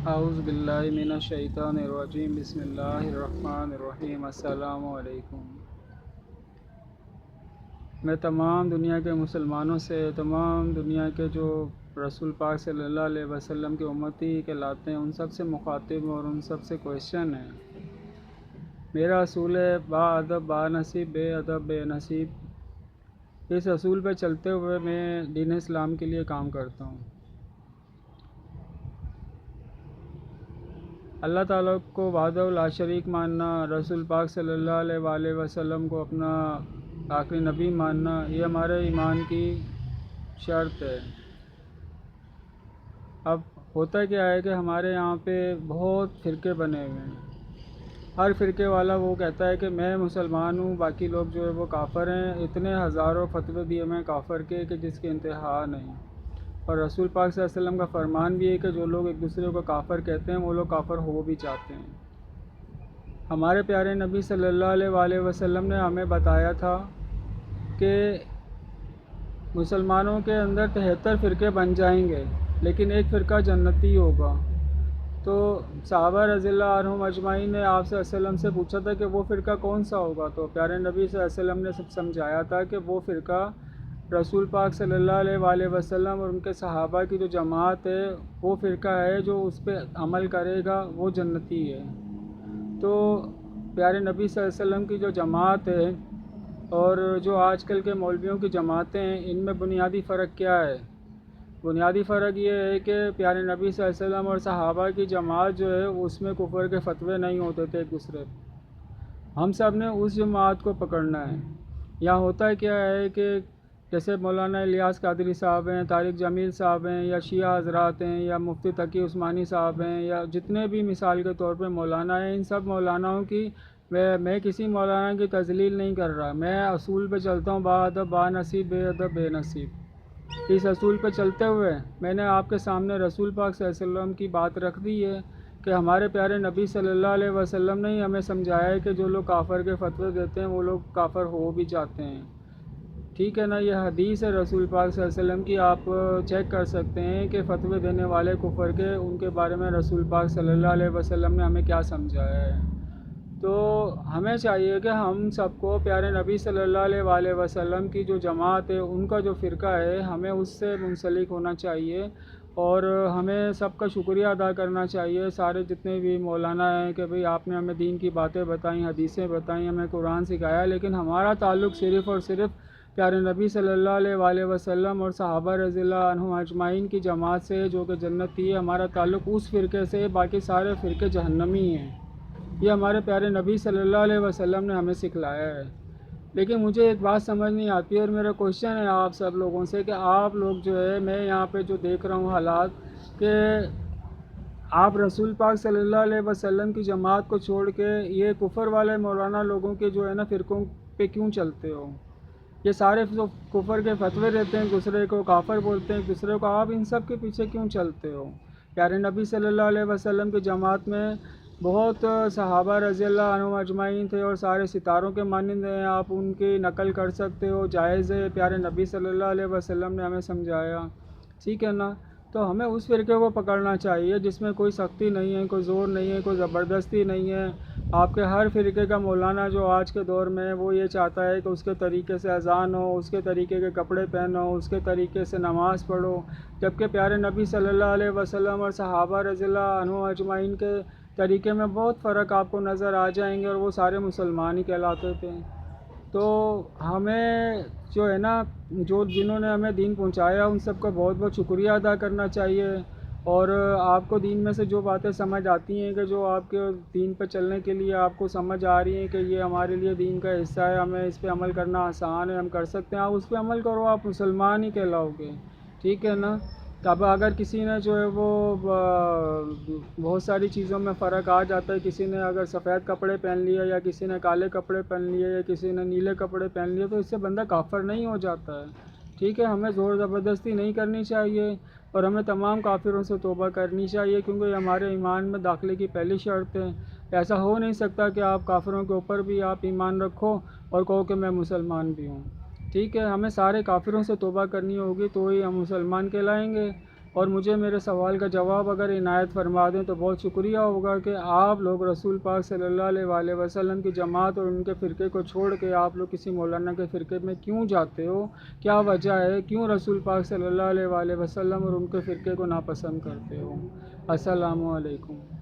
اعوذ باللہ من الشیطان الرجیم بسم اللہ الرحمن الرحیم السلام علیکم۔ میں تمام دنیا کے مسلمانوں سے، تمام دنیا کے جو رسول پاک صلی اللہ علیہ وسلم کے امتی کہلاتے ہیں، ان سب سے مخاطب ہوں اور ان سب سے کویشچن ہے۔ میرا اصول ہے با ادب با نصیب، بے ادب بے نصیب۔ اس اصول پہ چلتے ہوئے میں دین اسلام کے لیے کام کرتا ہوں۔ اللہ تعالیٰ کو وحدہ لا شریک ماننا، رسول پاک صلی اللہ علیہ وآلہ وسلم کو اپنا آخری نبی ماننا، یہ ہمارے ایمان کی شرط ہے۔ اب ہوتا کیا ہے کہ ہمارے یہاں پہ بہت فرقے بنے ہوئے ہیں۔ ہر فرقے والا وہ کہتا ہے کہ میں مسلمان ہوں، باقی لوگ جو ہے وہ کافر ہیں۔ اتنے ہزاروں فتوے دیے میں کافر کے کہ جس کی انتہا نہیں۔ اور رسول پاک صلی اللہ علیہ وسلم کا فرمان بھی ہے کہ جو لوگ ایک دوسرے کو کافر کہتے ہیں وہ لوگ کافر ہو بھی چاہتے ہیں۔ ہمارے پیارے نبی صلی اللہ علیہ وآلہ وسلم نے ہمیں بتایا تھا کہ مسلمانوں کے اندر 73 فرقے بن جائیں گے، لیکن ایک فرقہ جنتی ہوگا۔ تو صحابہ رضی اللہ عنہم اجمعین نے آپ صلی اللہ علیہ وسلم سے پوچھا تھا کہ وہ فرقہ کون سا ہوگا، تو پیارے نبی صلی اللہ علیہ وسلم نے سب سمجھایا تھا کہ وہ فرقہ رسول پاک صلی اللہ علیہ وآلہ وسلم اور ان کے صحابہ کی جو جماعت ہے، وہ فرقہ ہے جو اس پہ عمل کرے گا وہ جنتی ہے۔ تو پیارے نبی صلی اللہ علیہ وسلم کی جو جماعت ہے اور جو آج کل کے مولویوں کی جماعتیں ہیں، ان میں بنیادی فرق کیا ہے؟ بنیادی فرق یہ ہے کہ پیارے نبی صلی اللہ علیہ وسلم اور صحابہ کی جماعت جو ہے اس میں کفر کے فتوے نہیں ہوتے تھے ایک دوسرے پہ۔ ہم سب نے اس جماعت کو پکڑنا ہے۔ یہاں ہوتا کیا ہے کہ جیسے مولانا الیاس قادری صاحب ہیں، طارق جمیل صاحب ہیں، یا شیعہ حضرات ہیں، یا مفتی تقی عثمانی صاحب ہیں، یا جتنے بھی مثال کے طور پہ مولانا ہیں، ان سب مولاناؤں کی میں کسی مولانا کی تذلیل نہیں کر رہا۔ میں اصول پہ چلتا ہوں، با ادب با نصیب، بے ادب بے نصیب۔ اس اصول پہ چلتے ہوئے میں نے آپ کے سامنے رسول پاک صلی اللہ علیہ وسلم کی بات رکھ دی ہے کہ ہمارے پیارے نبی صلی اللہ علیہ وسلم نے ہی ہمیں سمجھایا ہے کہ جو لوگ کافر کے فتوے دیتے ہیں وہ لوگ کافر ہو بھی جاتے ہیں۔ ٹھیک ہے نا؟ یہ حدیث ہے رسول پاک صلی اللہ علیہ وسلم کی، آپ چیک کر سکتے ہیں کہ فتوے دینے والے کفر کے، ان کے بارے میں رسول پاک صلی اللہ علیہ وسلم نے ہمیں کیا سمجھایا ہے۔ تو ہمیں چاہیے کہ ہم سب کو پیارے نبی صلی اللہ علیہ وآلہ وسلم کی جو جماعت ہے، ان کا جو فرقہ ہے، ہمیں اس سے منسلک ہونا چاہیے اور ہمیں سب کا شکریہ ادا کرنا چاہیے، سارے جتنے بھی مولانا ہیں، کہ بھئی آپ نے ہمیں دین کی باتیں بتائیں، حدیثیں بتائیں، ہمیں قرآن سکھایا، لیکن ہمارا تعلق صرف اور صرف پیارے نبی صلی اللہ علیہ وآلہ وسلم اور صحابہ رضی اللہ عنہم اجمعین کی جماعت سے جو کہ جنتی ہے۔ ہمارا تعلق اس فرقے سے، باقی سارے فرقے جہنمی ہیں۔ یہ ہمارے پیارے نبی صلی اللہ علیہ وسلم نے ہمیں سکھلایا ہے۔ لیکن مجھے ایک بات سمجھ نہیں آتی اور میرا کوشچن ہے آپ سب لوگوں سے کہ آپ لوگ جو ہے، میں یہاں پہ جو دیکھ رہا ہوں حالات، کہ آپ رسول پاک صلی اللہ علیہ وسلم کی جماعت کو چھوڑ کے یہ کفر والے مولانا لوگوں کے جو ہے نا فرقوں پہ کیوں چلتے ہو؟ یہ سارے جو کفر کے فتوے دیتے ہیں، ایک دوسرے کو کافر بولتے ہیں، ایک دوسرے کو، آپ ان سب کے پیچھے کیوں چلتے ہو؟ پیارے نبی صلی اللہ علیہ وسلم کی جماعت میں بہت صحابہ رضی اللہ عنہم اجمعین تھے اور سارے ستاروں کے مانند ہیں، آپ ان کی نقل کر سکتے ہو، جائز ہے، پیارے نبی صلی اللہ علیہ وسلم نے ہمیں سمجھایا، ٹھیک ہے نا؟ تو ہمیں اس فرقے کو پکڑنا چاہیے جس میں کوئی سختی نہیں ہے، کوئی زور نہیں ہے، کوئی زبردستی نہیں ہے۔ آپ کے ہر فرقے کا مولانا جو آج کے دور میں وہ یہ چاہتا ہے کہ اس کے طریقے سے اذان ہو، اس کے طریقے کے کپڑے پہنو، اس کے طریقے سے نماز پڑھو، جبکہ پیارے نبی صلی اللہ علیہ وسلم اور صحابہ رضی اللہ عنہم اجمعین کے طریقے میں بہت فرق آپ کو نظر آ جائیں گے اور وہ سارے مسلمان ہی کہلاتے تھے۔ تو ہمیں جو ہے نا، جنہوں نے ہمیں دین پہنچایا ان سب کا بہت بہت شکریہ ادا کرنا چاہیے، اور آپ کو دین میں سے جو باتیں سمجھ آتی ہیں کہ جو آپ کے دین پہ چلنے کے لیے آپ کو سمجھ آ رہی ہیں کہ یہ ہمارے لیے دین کا حصہ ہے، ہمیں اس پہ عمل کرنا آسان ہے، ہم کر سکتے ہیں، آپ اس پہ عمل کرو، آپ مسلمان ہی کہلاؤ گے، ٹھیک ہے نا؟ اب اگر کسی نے جو ہے وہ بہت ساری چیزوں میں فرق آ جاتا ہے، کسی نے اگر سفید کپڑے پہن لیے یا کسی نے کالے کپڑے پہن لیے یا کسی نے نیلے کپڑے پہن لیے، تو اس سے بندہ کافر نہیں ہو جاتا ہے، ٹھیک ہے؟ ہمیں زور زبردستی نہیں کرنی چاہیے اور ہمیں تمام کافروں سے توبہ کرنی چاہیے، کیونکہ یہ ہمارے ایمان میں داخلے کی پہلی شرط ہے۔ ایسا ہو نہیں سکتا کہ آپ کافروں کے اوپر بھی آپ ایمان رکھو اور کہو کہ میں مسلمان بھی ہوں، ٹھیک ہے؟ ہمیں سارے کافروں سے توبہ کرنی ہوگی تو ہی ہم مسلمان کہلائیں گے۔ اور مجھے میرے سوال کا جواب اگر عنایت فرما دیں تو بہت شکریہ ہوگا کہ آپ لوگ رسول پاک صلی اللہ علیہ وآلہ وسلم کی جماعت اور ان کے فرقے کو چھوڑ کے آپ لوگ کسی مولانا کے فرقے میں کیوں جاتے ہو؟ کیا وجہ ہے؟ کیوں رسول پاک صلی اللہ علیہ وآلہ وسلم اور ان کے فرقے کو ناپسند کرتے ہو؟ السلام علیکم۔